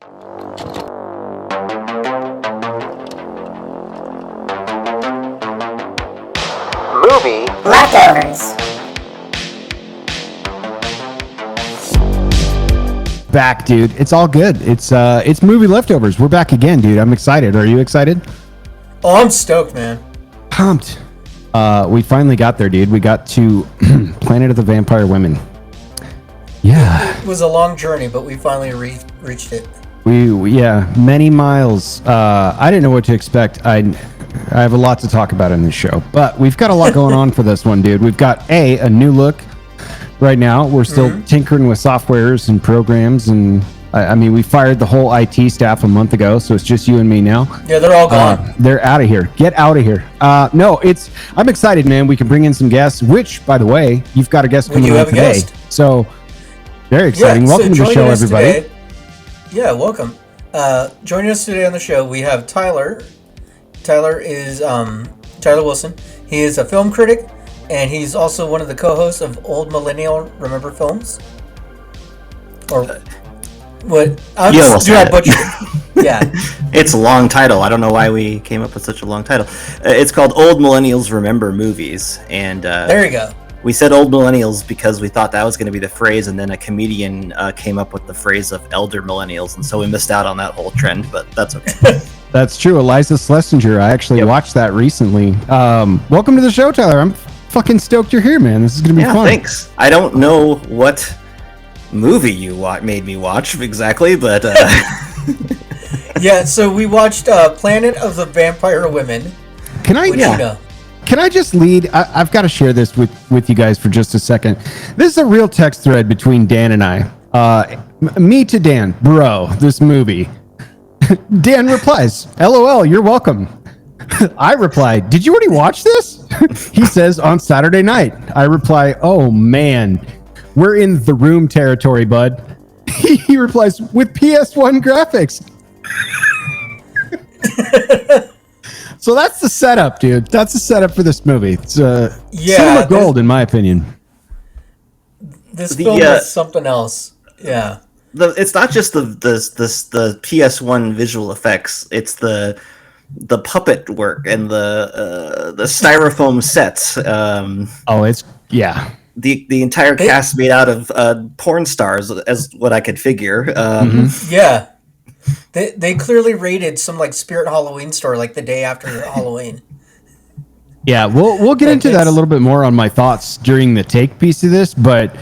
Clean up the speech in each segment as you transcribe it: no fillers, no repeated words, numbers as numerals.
Movie Leftovers. Back, dude. It's all good. It's movie leftovers. We're back again, dude. I'm excited. Are you excited? Oh, I'm stoked, man. Pumped. We finally got there, dude. We got to Planet of the Vampire Women. Yeah. It was a long journey, but we finally reached it. Yeah, many miles. I didn't know what to expect. I have a lot to talk about in this show, but we've got a lot going on for this one, dude. We've got a new look right now. We're still tinkering with softwares and programs, and I mean, we fired the whole IT staff a month ago, so it's just you and me now. Yeah, they're all gone. They're out of here. Get out of here. No, I'm excited, man. We can bring in some guests, which, by the way, you've got a guest coming on today. So, very exciting. Welcome to the show, everybody. Today, welcome. Joining us today on the show, we have Tyler. Tyler is Tyler Wilson. He is a film critic, and he's also one of the co-hosts of Old Millennial Remember Films. Or what? I butchered. Yeah. It's a long title. I don't know why we came up with such a long title. It's called Old Millennials Remember Movies, and there you go. We said old millennials because we thought that was going to be the phrase, and then a comedian came up with the phrase of elder millennials, and so we missed out on that whole trend, but that's okay. That's true. Eliza Schlesinger. I actually watched that recently. Welcome to the show, Tyler. I'm fucking stoked you're here, man. This is going to be fun. Thanks. I don't know what movie you made me watch exactly, but... Yeah, so we watched Planet of the Vampire Women. Can I just lead? I've got to share this with you guys for just a second. This is a real text thread between Dan and I. Me to Dan, bro, this movie. Dan replies, LOL, you're welcome. I reply, did you already watch this? He says, on Saturday night. I reply, oh man, we're in The Room territory, bud. He replies, with PS1 graphics. So that's the setup, dude. That's the setup for this movie. It's cinema gold, in my opinion. This film is something else. Yeah. It's not just the PS1 visual effects. It's the puppet work and the styrofoam sets. The entire cast made out of porn stars, as what I could figure. Yeah. They clearly raided some like Spirit Halloween store like the day after Halloween. Yeah, we'll get into that a little bit more on my thoughts during the take piece of this, but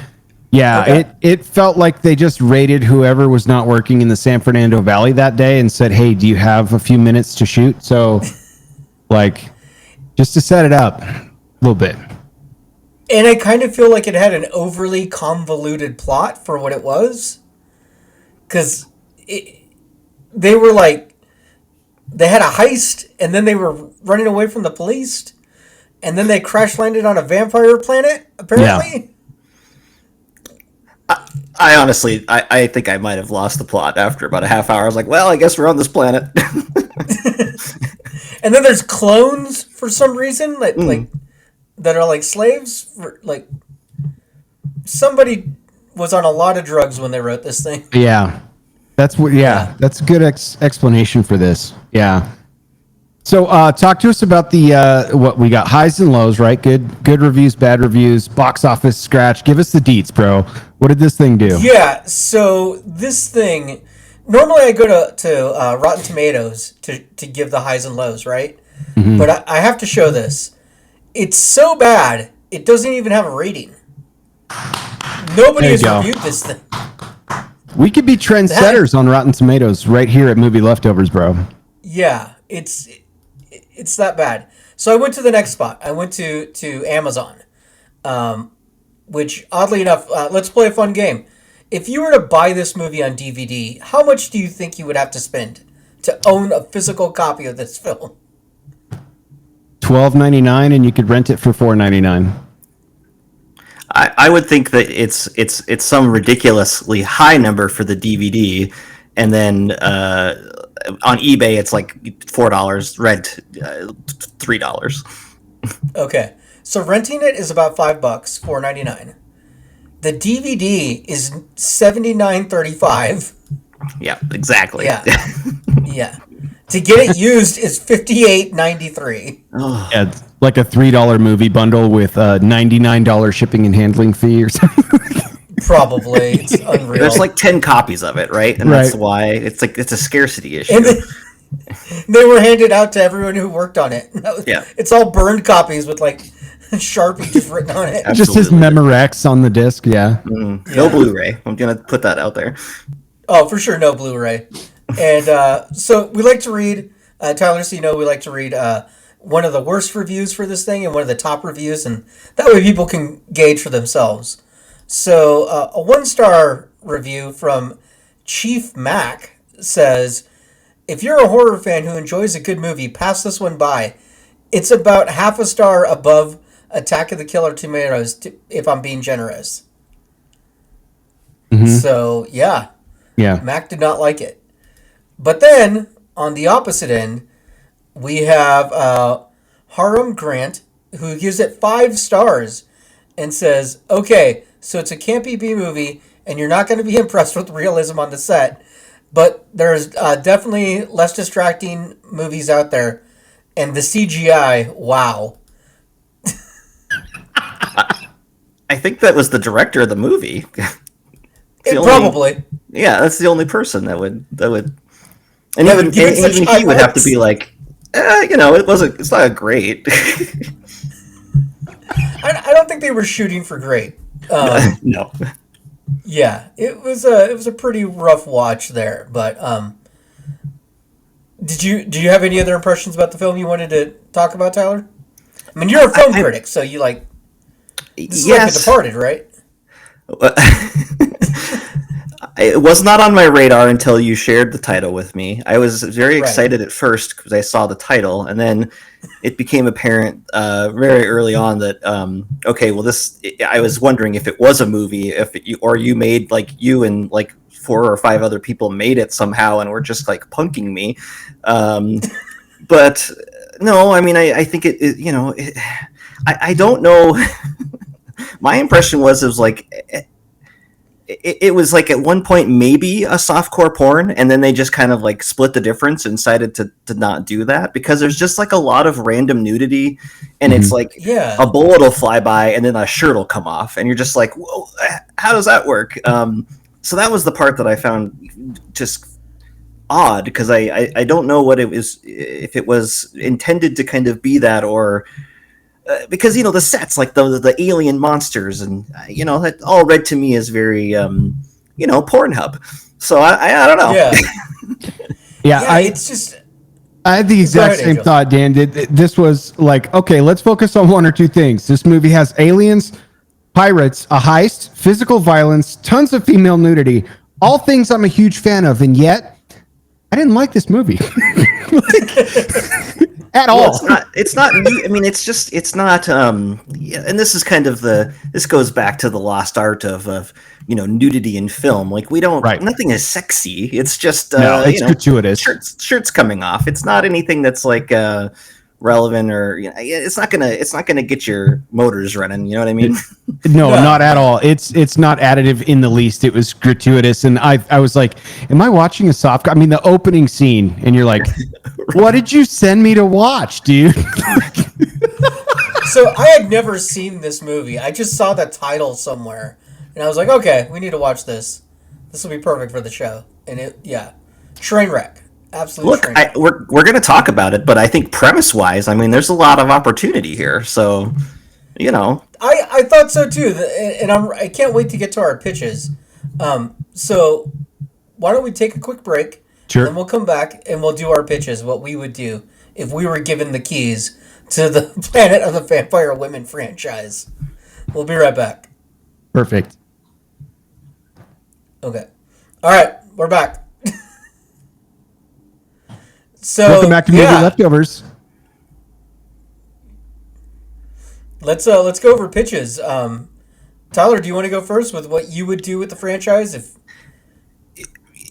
it felt like they just raided whoever was not working in the San Fernando Valley that day and said, "Hey, do you have a few minutes to shoot?" So, like, just to set it up a little bit. And I kind of feel like it had an overly convoluted plot for what it was, because they were like, they had a heist, and then they were running away from the police, and then they crash landed on a vampire planet, apparently. Yeah. I honestly, I think I might have lost the plot after about a half hour. I was like, well, I guess we're on this planet. And then there's clones for some reason, that are like slaves. Like, somebody was on a lot of drugs when they wrote this thing. Yeah. That's a good explanation for this. Yeah. So talk to us about the what we got, highs and lows, right? Good reviews, bad reviews, box office scratch. Give us the deets, bro. What did this thing do? Yeah, so this thing, normally I go to Rotten Tomatoes to give the highs and lows, right? Mm-hmm. But I have to show this. It's so bad, it doesn't even have a rating. Nobody has reviewed this thing. We could be trendsetters on Rotten Tomatoes right here at Movie Leftovers, bro. Yeah, it's that bad. So I went to the next spot. I went to Amazon, which oddly enough, let's play a fun game. If you were to buy this movie on DVD, how much do you think you would have to spend to own a physical copy of this film? $12.99, and you could rent it for $4.99. I would think that it's some ridiculously high number for the DVD, and then on eBay it's like $4, rent $3. Okay, so renting it is about $5, $4.99. The DVD is $79.35. Yeah, exactly. Yeah. Yeah. To get it used is $58.93. Oh, Yeah, it's like a $3 movie bundle with a $99 shipping and handling fee or something. Probably. It's unreal. there's like 10 copies of it, right? And Right. that's why it's a scarcity issue. And they were handed out to everyone who worked on it. Yeah. It's all burned copies with like Sharpie just written on it. Just his Absolutely. Memorex on the disc. Yeah. No Yeah. Blu-ray. I'm gonna put that out there. Oh, for sure, no Blu-ray. And so we like to read, Tyler, so you know, we like to read one of the worst reviews for this thing and one of the top reviews, and that way people can gauge for themselves. So a 1-star review from Chief Mac says, if you're a horror fan who enjoys a good movie, pass this one by. It's about half a star above Attack of the Killer Tomatoes, if I'm being generous. So, yeah. Yeah. Mac did not like it. But then, on the opposite end, we have Harum Grant, who gives it 5 stars and says, okay, so it's a campy B movie, and you're not going to be impressed with realism on the set, but there's definitely less distracting movies out there, and the CGI, wow. I think that was the director of the movie. Probably. Yeah, that's the only person that would, and Yeah, even give it such even high he would have to marks. be like, it's not great. I don't think they were shooting for great. No. Yeah, it was a pretty rough watch there. But do you have any other impressions about the film you wanted to talk about, Tyler? I mean, you're a film critic, so you like this is like The Departed, right? It was not on my radar until you shared the title with me. I was very excited at first because I saw the title, and then it became apparent very early on that okay, well, I was wondering if it was a movie, you made like you and like 4 or 5 other people made it somehow and were just like punking me. But no, I mean, I think I don't know. My impression was it was like. It was like at one point maybe a softcore porn, and then they just kind of like split the difference and decided to not do that because there's just like a lot of random nudity, and it's like a bullet will fly by and then a shirt will come off, and you're just like, whoa, how does that work? So that was the part that I found just odd because I don't know what it was, if it was intended to kind of be that or. Because the sets like the alien monsters and that all read to me as very Pornhub. So I don't know. Yeah, it's just. I had the exact same thought, Dan did. This was like, okay, let's focus on 1 or 2 things. This movie has aliens, pirates, a heist, physical violence, tons of female nudity, all things I'm a huge fan of, and yet I didn't like this movie. At all. It's not new. I mean, it's not. Yeah, and this is kind of this goes back to the lost art of nudity in film. Like we don't. Right. Nothing is sexy. It's just it's gratuitous. Shirts coming off. It's not anything that's like relevant or it's not gonna get your motors running. You know what I mean? No, not at all. It's not additive in the least. It was gratuitous, and I was like, am I watching a soft? I mean, the opening scene, and you're like, what did you send me to watch, dude? So I had never seen this movie. I just saw the title somewhere, and I was like, okay, we need to watch this. This will be perfect for the show. And train wreck. Absolute train wreck. We're going to talk about it, but I think premise-wise, I mean, there's a lot of opportunity here. So, I thought so too, and I can't wait to get to our pitches. So why don't we take a quick break? Sure. And we'll come back and we'll do our pitches, what we would do if we were given the keys to the Planet of the Vampire Women franchise. We'll be right back. Perfect. Okay. All right, we're back. So welcome back to Movie Leftovers. Let's go over pitches. Tyler, do you want to go first with what you would do with the franchise if?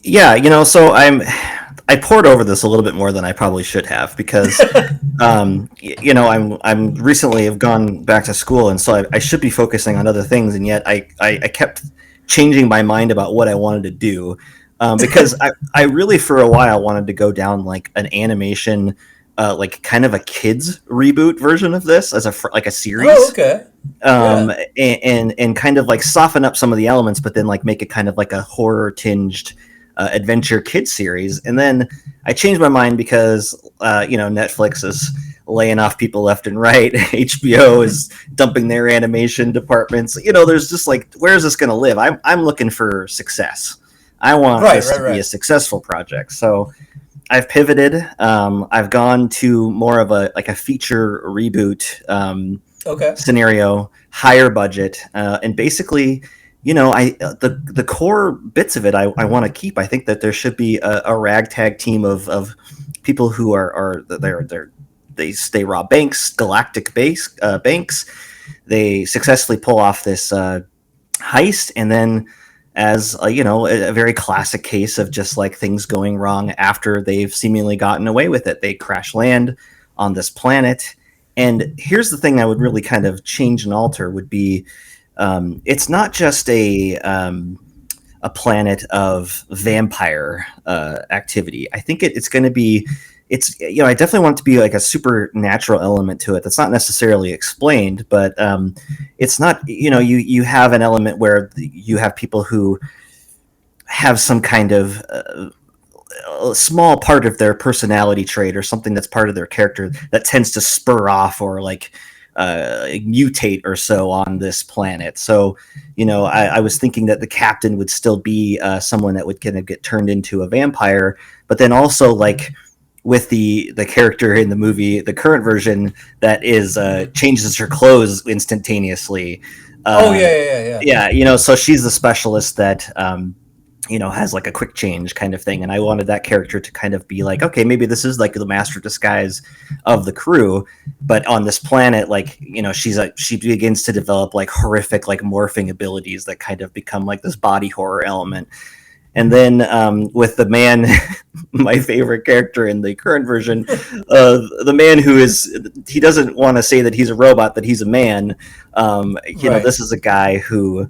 Yeah, so I poured over this a little bit more than I probably should have because, I'm recently have gone back to school, and so I should be focusing on other things, and yet I kept changing my mind about what I wanted to do. because I really for a while wanted to go down like an animation, like kind of a kids reboot version of this as like a series. Oh, okay. And kind of like soften up some of the elements, but then like make it kind of like a horror tinged adventure kids series. And then I changed my mind because Netflix is laying off people left and right. HBO is dumping their animation departments. There's just like, where is this going to live? I'm looking for success. I want this to be a successful project. So I've pivoted. I've gone to more of a feature reboot scenario, higher budget, and basically, the core bits of it I want to keep. I think that there should be a ragtag team of people who they rob banks, galactic banks. They successfully pull off this heist, and then as a very classic case of just like things going wrong after they've seemingly gotten away with it, they crash land on this planet. And here's the thing I would really kind of change and alter would be, it's not just a planet of vampire activity. I think it's going to be, I definitely want it to be like a supernatural element to it that's not necessarily explained, but it's not, you have an element where you have people who have some kind of a small part of their personality trait or something that's part of their character that tends to spur off or like mutate or so on this planet. So, I was thinking that the captain would still be someone that would kind of get turned into a vampire, but then also like with the character in the movie, the current version, that is changes her clothes instantaneously. Yeah. So she's the specialist that has like a quick change kind of thing. And I wanted that character to kind of be like, okay, maybe this is like the master disguise of the crew, but on this planet, like, she begins to develop like horrific, like morphing abilities that kind of become like this body horror element. And then with the man, my favorite character in the current version, the man he doesn't want to say that he's a robot, that he's a man. This is a guy who,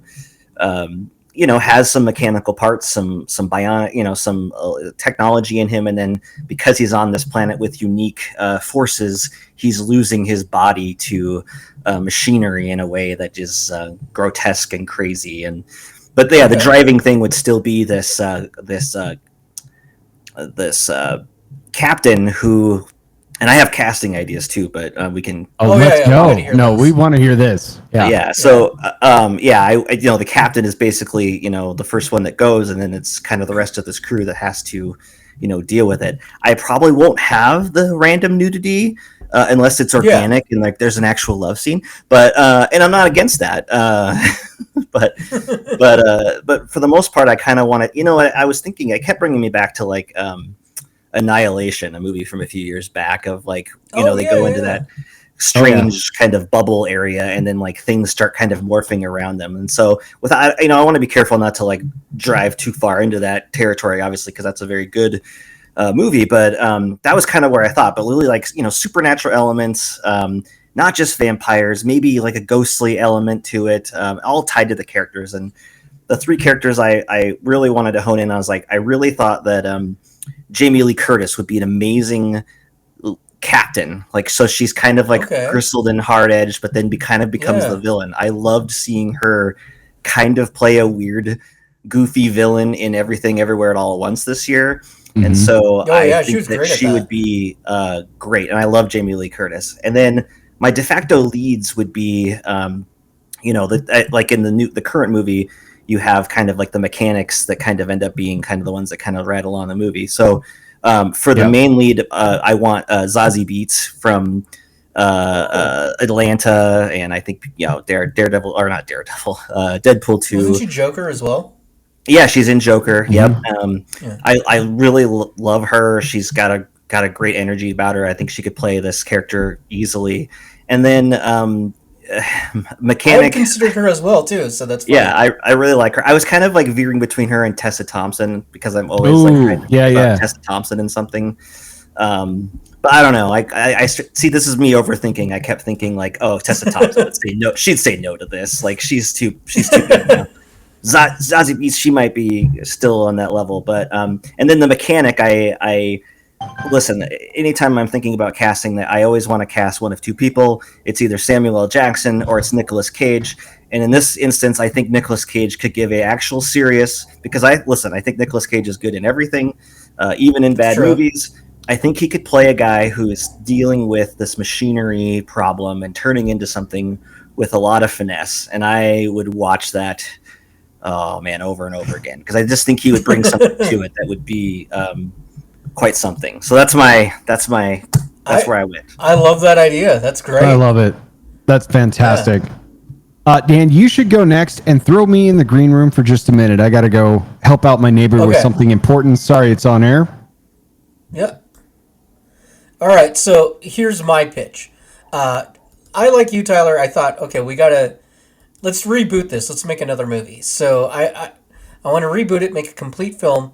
has some mechanical parts, some bionic, some technology in him. And then because he's on this planet with unique forces, he's losing his body to machinery in a way that is grotesque and crazy. But yeah, the driving thing would still be this captain who, and I have casting ideas too, but we can. Let's go. No, we want to hear this. Yeah. So, the captain is basically, the first one that goes, and then it's kind of the rest of this crew that has to, deal with it. I probably won't have the random nudity unless it's organic and like there's an actual love scene. But and I'm not against that. But for the most part, I kind of want to. I was thinking. It kept bringing me back to like Annihilation, a movie from a few years back. Of like they go into that strange kind of bubble area, and then like things start kind of morphing around them. And so, I want to be careful not to like drive too far into that territory, obviously, because that's a very good movie. But that was kind of where I thought. But really, like supernatural elements. Not just vampires, maybe like a ghostly element to it, all tied to the characters. And the three characters I really wanted to hone in on, I was like, I really thought that Jamie Lee Curtis would be an amazing captain. Like, so she's kind of like bristled and hard-edged, but then kind of becomes the villain. I loved seeing her kind of play a weird, goofy villain in Everything Everywhere All at Once this year. Mm-hmm. And so I think that she would be great. And I love Jamie Lee Curtis. And then my de facto leads would be, like in the current movie, you have kind of like the mechanics that kind of end up being kind of the ones that kind of rattle on the movie. So for the main lead, I want Zazie Beetz from Atlanta, and I think Daredevil or not Daredevil, Deadpool 2. Wasn't she Joker as well? Yeah, she's in Joker. Mm-hmm. Yep. I really love her. She's got a great energy about her. I think she could play this character easily. And then Mechanic. I would consider her as well too, so that's fine. Yeah, I really like her. I was kind of like veering between her and Tessa Thompson because I'm always Tessa Thompson in something. But I don't know. I see. This is me overthinking. I kept thinking like, oh, Tessa Thompson would say no. She'd say no to this. Like she's too good now. Zazie Beetz, she might be still on that level, but and then the mechanic, I listen. Anytime I'm thinking about casting, that I always want to cast one of two people. It's either Samuel L. Jackson or it's Nicolas Cage. And in this instance, I think Nicolas Cage could give a actual serious, because I think Nicolas Cage is good in everything, even in bad movies. I think he could play a guy who is dealing with this machinery problem and turning into something with a lot of finesse. And I would watch that, oh man, over and over again, because I just think he would bring something to it that would be quite something. So that's where I went. I love that idea. That's great. I love it. That's fantastic. Yeah. Dan, you should go next and throw me in the green room for just a minute. I got to go help out my neighbor with something important. Sorry, it's on air. Yeah. All right. So here's my pitch. I, like you, Tyler, I thought, okay, let's reboot this. Let's make another movie. So I want to reboot it, make a complete film.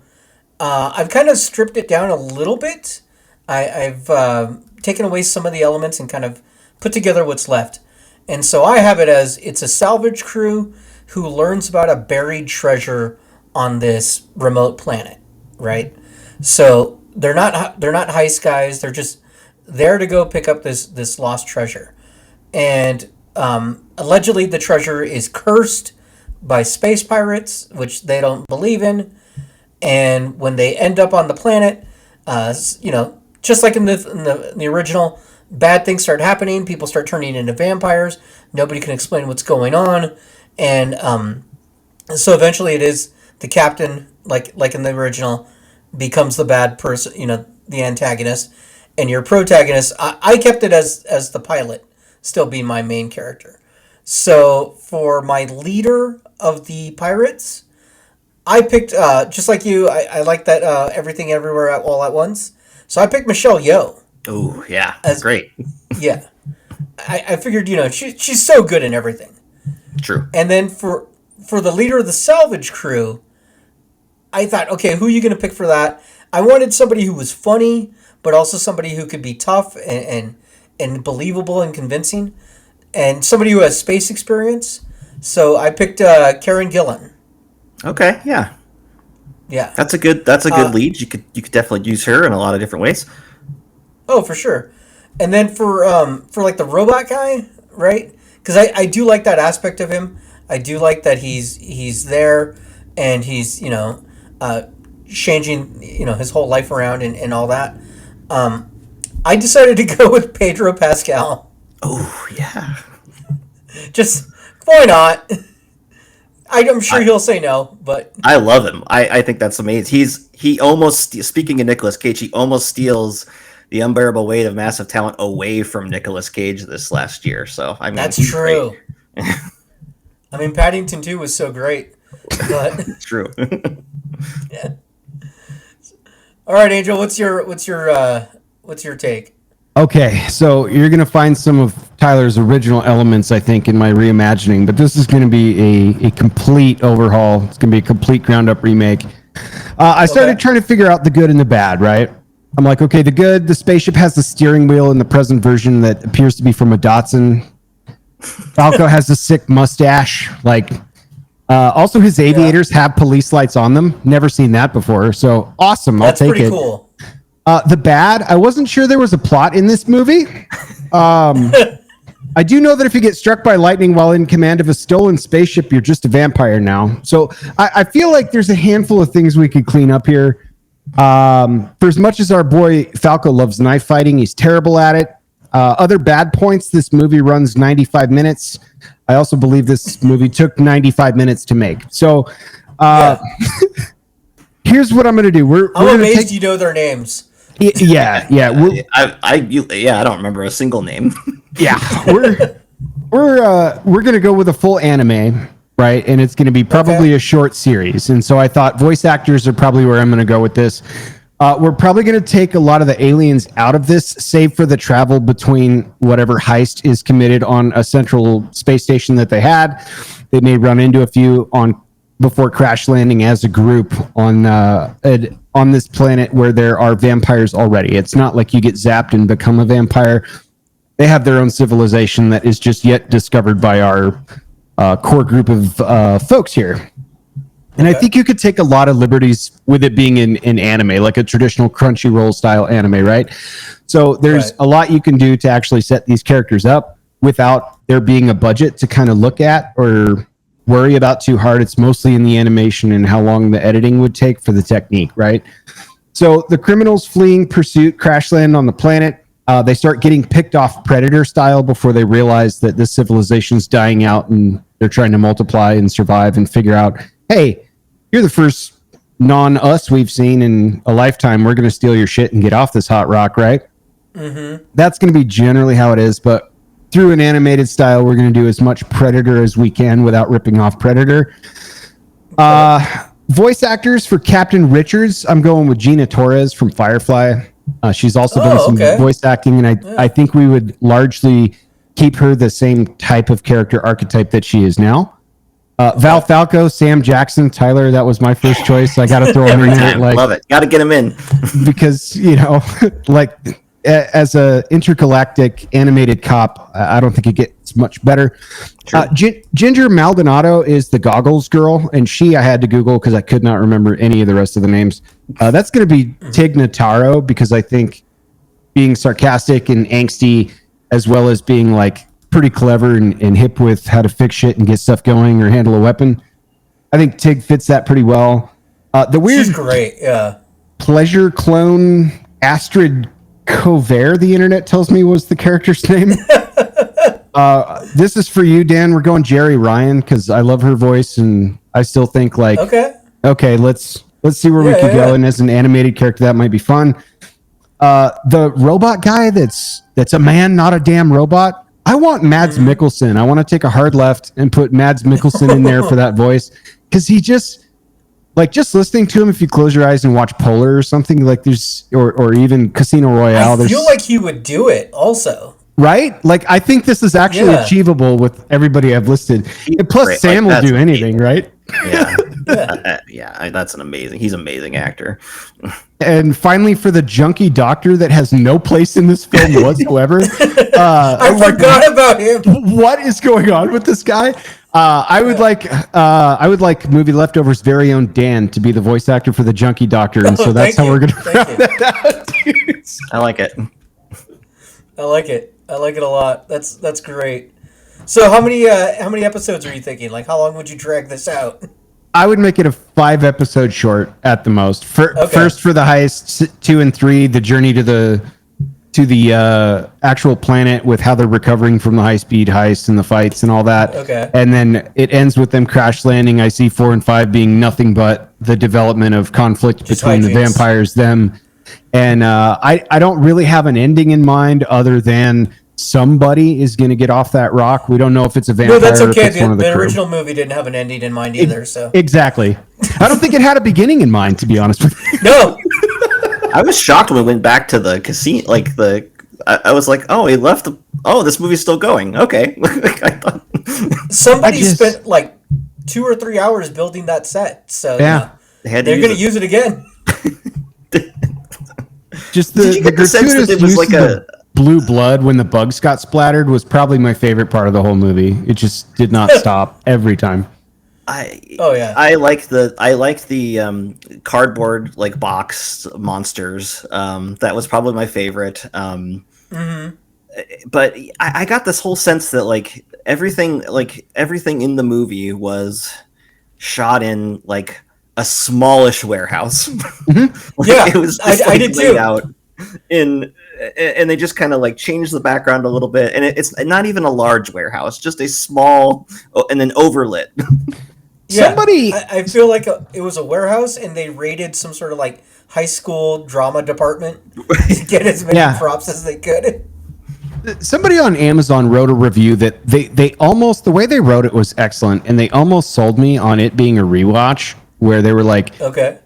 I've kind of stripped it down a little bit. I've taken away some of the elements and kind of put together what's left. And so I have it as it's a salvage crew who learns about a buried treasure on this remote planet, right? So they're not heist guys. They're just there to go pick up this lost treasure. And allegedly the treasure is cursed by space pirates, which they don't believe in. And when they end up on the planet, just like in the original, bad things start happening. People start turning into vampires. Nobody can explain what's going on, and so eventually, it is the captain, like in the original, becomes the bad person. The antagonist, and your protagonist. I kept it as the pilot, still being my main character. So for my leader of the pirates, I picked just like you. I like that everything everywhere all at once. So I picked Michelle Yeoh. Oh, yeah. Great. Yeah. I figured, she's so good in everything. True. And then for the leader of the salvage crew, I thought, okay, who are you going to pick for that? I wanted somebody who was funny, but also somebody who could be tough and believable and convincing, and somebody who has space experience. So I picked Karen Gillan. Okay, yeah. Yeah. That's a good lead. You could definitely use her in a lot of different ways. Oh, for sure. And then for like the robot guy, right? Because I do like that aspect of him. I do like that he's there and he's changing his whole life around and all that. I decided to go with Pedro Pascal. Oh yeah. Just why not? I'm sure he'll say no, but I love him. I think that's amazing. He almost, speaking of Nicolas Cage, he almost steals the unbearable weight of massive talent away from Nicolas Cage this last year. So I mean, that's true. I mean, Paddington 2 was so great, but it's true. Yeah. All right, Angel, what's your take? Okay, so you're going to find some of Tyler's original elements, I think, in my reimagining, but this is going to be a complete overhaul. It's going to be a complete ground-up remake. I started trying to figure out the good and the bad, right? I'm like, okay, the good, the spaceship has the steering wheel in the present version that appears to be from a Datsun. Falco has a sick mustache. Also, his aviators have police lights on them. Never seen that before, so awesome. I'll take it. That's pretty cool. The bad, I wasn't sure there was a plot in this movie. I do know that if you get struck by lightning while in command of a stolen spaceship, you're just a vampire now. So I feel like there's a handful of things we could clean up here. For as much as our boy Falco loves knife fighting, he's terrible at it. Other bad points, this movie runs 95 minutes. I also believe this movie took 95 minutes to make. So here's what I'm going to do. I'm amazed you know their names. Yeah. I don't remember a single name. Yeah, we're gonna go with a full anime, right? And it's gonna be probably a short series. And so I thought voice actors are probably where I'm gonna go with this. We're probably gonna take a lot of the aliens out of this, save for the travel between whatever heist is committed on a central space station that they had. They may run into a few before crash landing as a group on this planet where there are vampires already. It's not like you get zapped and become a vampire. They have their own civilization that is just yet discovered by our core group of folks here. And I think you could take a lot of liberties with it being in anime, like a traditional Crunchyroll style anime, right? So there's a lot you can do to actually set these characters up without there being a budget to kind of look at or worry about too hard. It's mostly in the animation and how long the editing would take for the technique, right? So the criminals fleeing pursuit crash land on the planet. They start getting picked off predator style before they realize that this civilization's dying out and they're trying to multiply and survive and figure out, hey, you're the first non-us we've seen in a lifetime. We're going to steal your shit and get off this hot rock, right? Mm-hmm. That's going to be generally how it is, but through an animated style, we're going to do as much Predator as we can without ripping off Predator. Voice actors for Captain Richards, I'm going with Gina Torres from Firefly. She's also done some voice acting, and I think we would largely keep her the same type of character archetype that she is now. Val Falco, Sam Jackson, Tyler, that was my first choice. I got to throw him in there. Like, love it. Got to get him in. Because, like as a intergalactic animated cop, I don't think it gets much better. Sure. Ginger Maldonado is the Goggles girl, and I had to Google because I could not remember any of the rest of the names. That's going to be Tig Notaro, because I think being sarcastic and angsty, as well as being like pretty clever and hip with how to fix shit and get stuff going or handle a weapon, I think Tig fits that pretty well. The weird, she's great, yeah. Pleasure clone Astrid Cover, the internet tells me was the character's name. This is for you, Dan. We're going Jerry Ryan because I love her voice, and I still think like, okay, let's see where we could go. And as an animated character, that might be fun. The robot guy that's a man, not a damn robot. I want Mads Mikkelsen. I want to take a hard left and put Mads Mikkelsen in there for that voice, because he just listening to him, if you close your eyes and watch Polar or something, like there's or even Casino Royale. I feel like he would do it also. Right? Like, I think this is actually achievable with everybody I've listed. And plus, great. Sam will do anything, right? Yeah. That's he's an amazing actor. And finally, for the junkie doctor that has no place in this film whatsoever. I forgot about him. What is going on with this guy? I would like Movie Leftovers' very own Dan to be the voice actor for the junkie doctor, and so that's how we're going to round that out. I like it. I like it a lot. That's great. So how many episodes are you thinking? Like, how long would you drag this out? I would make it a 5-episode short at the most. First for the heist, 2 and 3, the journey to the actual planet with how they're recovering from the high-speed heist and the fights and all that. Okay. And then it ends with them crash landing. I see 4 and 5 being nothing but the development of conflict between the vampires, them. And I don't really have an ending in mind other than somebody is going to get off that rock. We don't know if it's a vampire. No, that's okay. Or if it's one of the original movie didn't have an ending in mind either. So exactly. I don't think it had a beginning in mind, to be honest with you. No. I was shocked when we went back to the casino. Like I was like, oh, he left. This movie's still going. Okay. I thought somebody spent like 2 or 3 hours building that set. So yeah, they're going to use it again. Just the gratuitous use like of blue blood when the bugs got splattered was probably my favorite part of the whole movie. It just did not stop every time. I liked the cardboard like box monsters. That was probably my favorite. But I got this whole sense that like everything in the movie was shot in like a smallish warehouse. It was just, I did laid too. Out and they just kind of like changed the background a little bit, and it's not even a large warehouse, just a small and then overlit. I feel like it was a warehouse, and they raided some sort of like high school drama department to get as many props as they could. Somebody on Amazon wrote a review that they almost, the way they wrote it was excellent, and they almost sold me on it being a rewatch, where they were like, okay,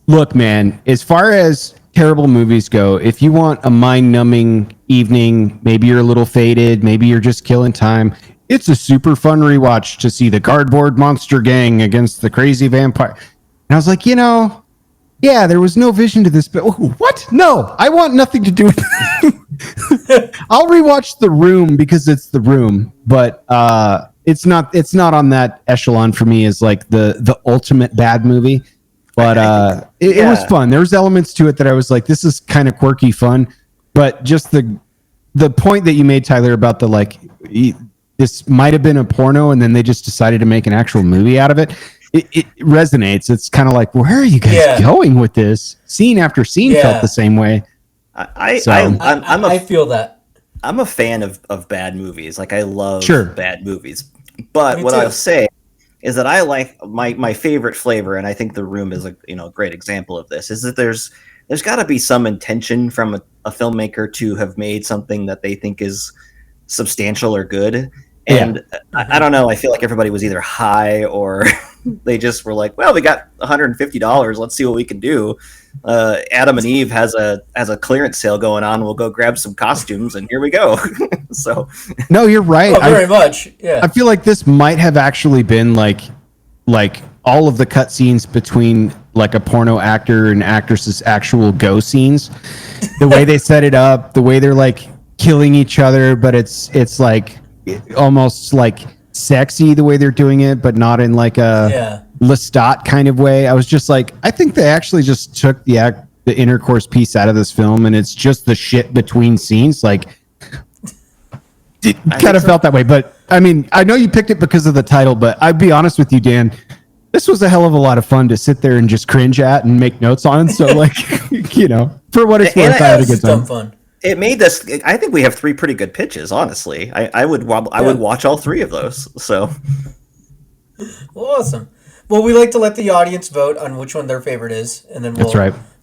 look, man, as far as terrible movies go, if you want a mind-numbing evening, maybe you're a little faded, maybe you're just killing time, it's a super fun rewatch to see the cardboard monster gang against the crazy vampire. And I was like, there was no vision to this, but what? No, I want nothing to do with it. I'll rewatch The Room because it's The Room, but it's not on that echelon for me as like the ultimate bad movie, but it was fun. There was elements to it that I was like, this is kind of quirky fun, but just the point that you made, Tyler, about the like this might have been a porno and then they just decided to make an actual movie out of it. It resonates. It's kind of like, where are you guys going with this? Scene after scene felt the same way. I feel that. I'm a fan of bad movies. Like I love bad movies. But what I'll say is that I like my favorite flavor, and I think The Room is a great example of this, is that there's got to be some intention from a filmmaker to have made something that they think is substantial or good. And I don't know, I feel like everybody was either high or they just were like, well, we got $150. Let's see what we can do. Adam and Eve has a clearance sale going on. We'll go grab some costumes and here we go. So no, you're right. Very much. Yeah. I feel like this might have actually been like all of the cut scenes between like a porno actor and actress's actual go scenes. The way they set it up, the way they're like killing each other, but it's like almost like sexy the way they're doing it, but not in like a Lestat kind of way. I was just like, I think they actually just took the intercourse piece out of this film, and it's just the shit between scenes. Like, it kind of felt that way. But I mean, I know you picked it because of the title, but I'd be honest with you, Dan. This was a hell of a lot of fun to sit there and just cringe at and make notes on. So, like, for what it's worth, I had a good time. Fun. It made this. I think we have 3 pretty good pitches. Honestly, I would watch all 3 of those. So awesome. Well, we like to let the audience vote on which one their favorite is, and then we'll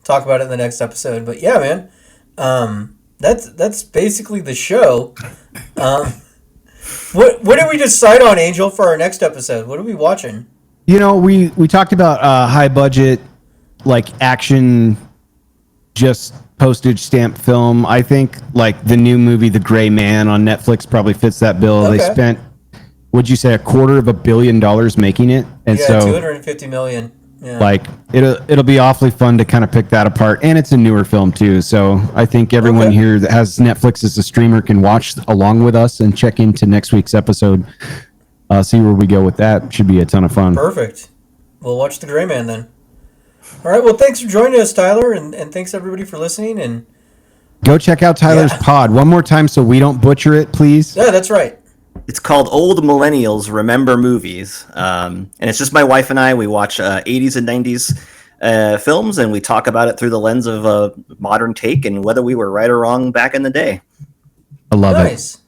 talk about it in the next episode. But yeah, man, that's basically the show. What did we decide on, Angel, for our next episode? What are we watching? We talked about high budget, like action, just postage stamp film. I think like the new movie The Gray Man on Netflix probably fits that bill. Okay. They spent, would you say, $250 million making it? And so $250 million. Yeah. Like it'll be awfully fun to kind of pick that apart, and it's a newer film too. So I think everyone here that has Netflix as a streamer can watch along with us and check into next week's episode. See where we go with that. Should be a ton of fun. Perfect. We'll watch The Gray Man then. All right. Well, thanks for joining us, Tyler, and thanks everybody for listening. And go check out Tyler's pod one more time so we don't butcher it, please. Yeah, that's right. It's called Old Millennials Remember Movies, and it's just my wife and I. We watch 80s and 90s films, and we talk about it through the lens of a modern take and whether we were right or wrong back in the day. I love it.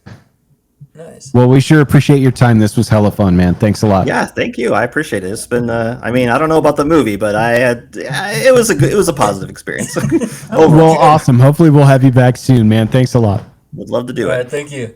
Nice. Well, we sure appreciate your time. This was hella fun, man. Thanks a lot. Yeah, thank you. I appreciate it. It's been, I don't know about the movie, but it was a positive experience. Well, awesome. Hopefully we'll have you back soon, man. Thanks a lot. Would love to do it. All right, thank you.